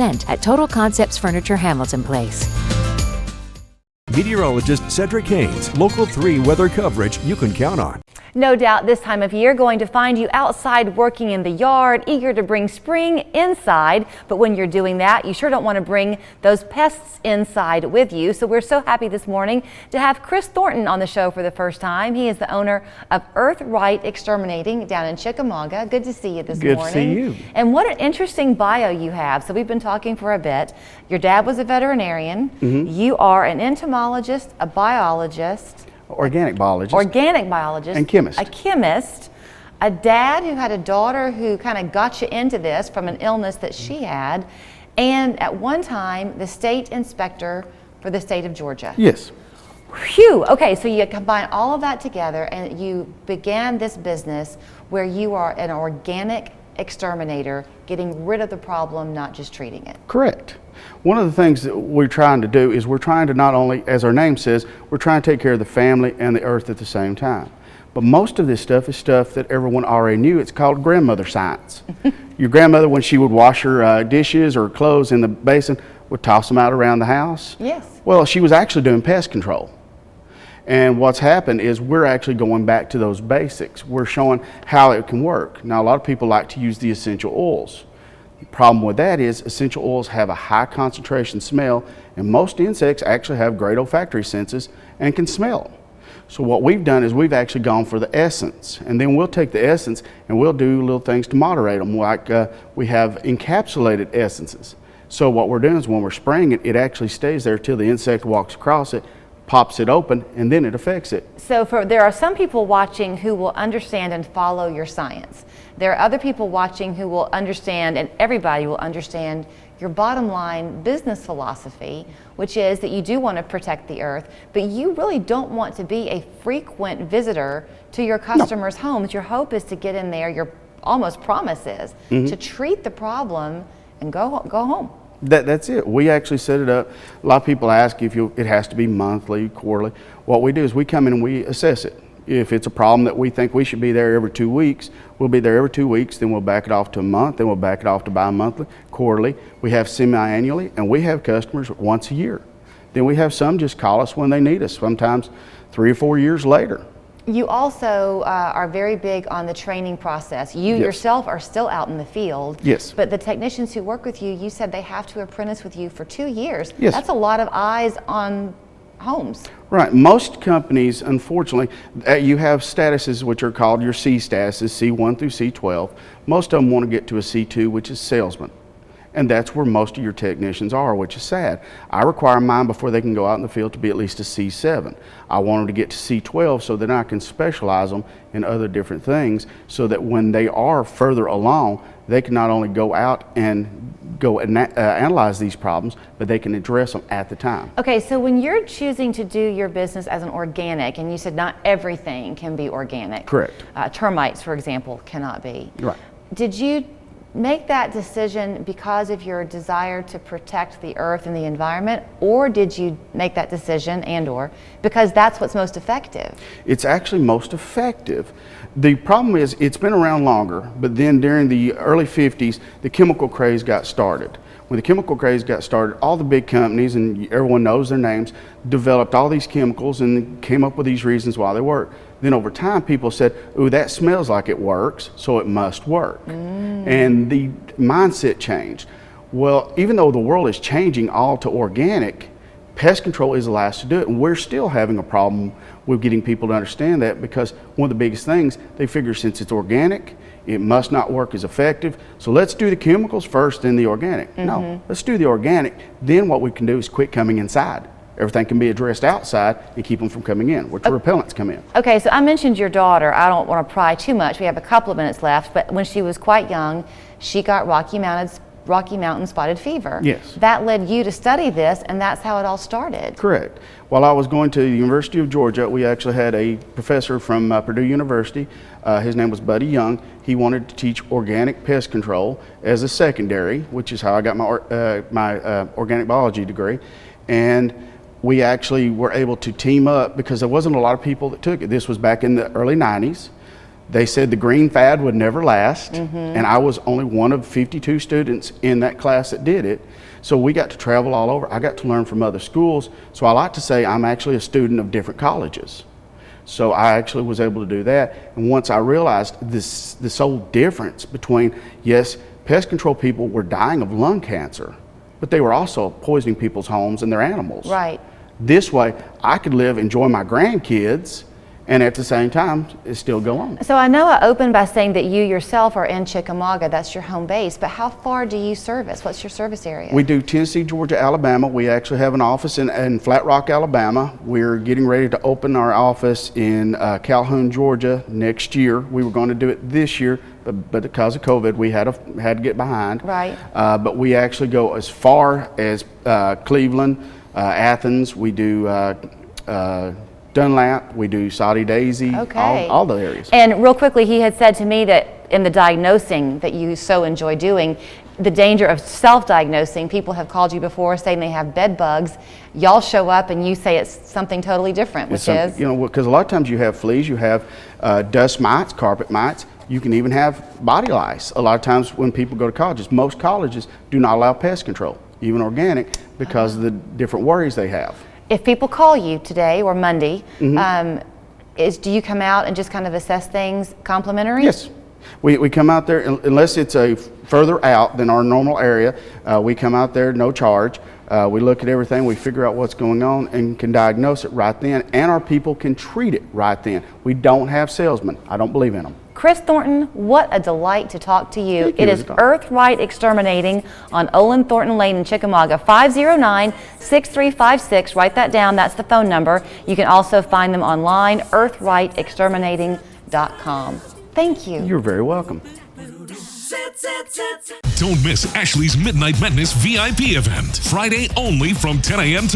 at Total Concepts Furniture Hamilton Place. Meteorologist Cedric Haynes, Local 3 weather coverage you can count on. No doubt this time of year going to find you outside working in the yard, eager to bring spring inside. But when you're doing that, you sure don't want to bring those pests inside with you. So we're so happy this morning to have Chris Thornton on the show for the first time. He is the owner of Right Exterminating down in Chickamauga. Good to see you this morning. Good to see you. And what an interesting bio you have. So we've been talking for a bit. Your dad was a veterinarian. You are an entomologist, a biologist. Organic biologist. Organic biologist. And chemist. A chemist. A dad who had a daughter who kind of got you into this from an illness that she had. And at one time, the state inspector for the state of Georgia. Yes. Phew. Okay, so you combine all of that together and you began this business where you are an organic exterminator, getting rid of the problem, not just treating it. Correct. One of the things that we're trying to do is we're trying to not only, as our name says, we're trying to take care of the family and the earth at the same time. But most of this stuff is stuff that everyone already knew. It's called grandmother science. Your grandmother, when she would wash her dishes or clothes in the basin, would toss them out around the house. Yes. Well, she was actually doing pest control. And what's happened is we're actually going back to those basics. We're showing how it can work. Now, a lot of people like to use the essential oils. The problem with that is essential oils have a high concentration smell, and most insects actually have great olfactory senses and can smell. So what we've done is we've actually gone for the essence, and then we'll take the essence and we'll do little things to moderate them, like we have encapsulated essences. So what we're doing is when we're spraying it, it actually stays there till the insect walks across it, pops it open, and then it affects it. So there are some people watching who will understand and follow your science. There are other people watching who will understand, and everybody will understand, your bottom line business philosophy, which is that you do want to protect the earth, but you really don't want to be a frequent visitor to your customers' homes. Your hope is to get in there, your almost promise is, to treat the problem and go home. That's it. We actually set it up. A lot of people ask if it has to be monthly, quarterly. What we do is we come in and we assess it. If it's a problem that we think we should be there every 2 weeks, we'll be there every 2 weeks, then we'll back it off to a month, then we'll back it off to bi-monthly, quarterly. We have semi-annually, and we have customers once a year. Then we have some just call us when they need us, sometimes 3 or 4 years later. You also are very big on the training process. You yourself are still out in the field. Yes. But the technicians who work with you, you said they have to apprentice with you for 2 years. Yes. That's a lot of eyes on homes. Right. Most companies, unfortunately, you have statuses which are called your C statuses, C1 through C12. Most of them want to get to a C2, which is salesman. And that's where most of your technicians are, which is sad. I require mine before they can go out in the field to be at least a C7. I want them to get to C12 so that I can specialize them in other different things so that when they are further along, they can not only go out and analyze these problems, but they can address them at the time. Okay, so when you're choosing to do your business as an organic, and you said not everything can be organic. Correct. Termites, for example, cannot be. Right. Did you make that decision because of your desire to protect the earth and the environment, or did you make that decision or because that's what's most effective? It's actually most effective. The problem is it's been around longer, but then during the early 50s, the chemical craze got started. When the chemical craze got started, all the big companies, and everyone knows their names, developed all these chemicals and came up with these reasons why they work. Then over time, people said, ooh, that smells like it works, so it must work. And the mindset changed. Well, even though the world is changing all to organic, pest control is the last to do it. And we're still having a problem with getting people to understand that, because one of the biggest things, they figure since it's organic, it must not work as effective. So let's do the chemicals first, then the organic. No, let's do the organic. Then what we can do is quit coming inside. Everything can be addressed outside and keep them from coming in, which repellents come in. Okay, so I mentioned your daughter. I don't want to pry too much. We have a couple of minutes left, but when she was quite young, she got Rocky Mountain spotted fever. Yes. That led you to study this, and that's how it all started. Correct. While I was going to the University of Georgia, we actually had a professor from Purdue University. His name was Buddy Young. He wanted to teach organic pest control as a secondary, which is how I got my organic biology degree. And we actually were able to team up because there wasn't a lot of people that took it. This was back in the early 90s. They said the green fad would never last, and I was only one of 52 students in that class that did it. So we got to travel all over. I got to learn from other schools. So I like to say I'm actually a student of different colleges. So I actually was able to do that. And once I realized this whole difference between, yes, pest control people were dying of lung cancer, but they were also poisoning people's homes and their animals. Right. This way, I could live, enjoy my grandkids, and at the same time, it still go on. So I know I opened by saying that you yourself are in Chickamauga, that's your home base, but how far do you service? What's your service area? We do Tennessee, Georgia, Alabama. We actually have an office in Flat Rock, Alabama. We're getting ready to open our office in Calhoun, Georgia next year. We were going to do it this year, but because of COVID, we had to get behind. Right. But we actually go as far as Cleveland, Athens. We do Dunlap, we do Saudi Daisy, Okay. all the areas. And real quickly, he had said to me that in the diagnosing that you so enjoy doing, the danger of self-diagnosing, people have called you before saying they have bed bugs. Y'all show up and you say it's something totally different, which is? You know, because a lot of times you have fleas, you have dust mites, carpet mites, you can even have body lice. A lot of times when people go to colleges, most colleges do not allow pest control, even organic, because of the different worries they have. If people call you today or Monday, do you come out and just kind of assess things complimentary? Yes. We come out there, unless it's a further out than our normal area, we come out there, no charge. We look at everything, we figure out what's going on and can diagnose it right then, and our people can treat it right then. We don't have salesmen. I don't believe in them. Chris Thornton, what a delight to talk to you. Thank you, It is Rebecca. Earth Right Exterminating on Olin Thornton Lane in Chickamauga, 509-6356. Write that down, that's the phone number. You can also find them online, earthrightexterminating.com. Thank you. You're very welcome. Don't miss Ashley's Midnight Madness VIP event, Friday only from 10 a.m. to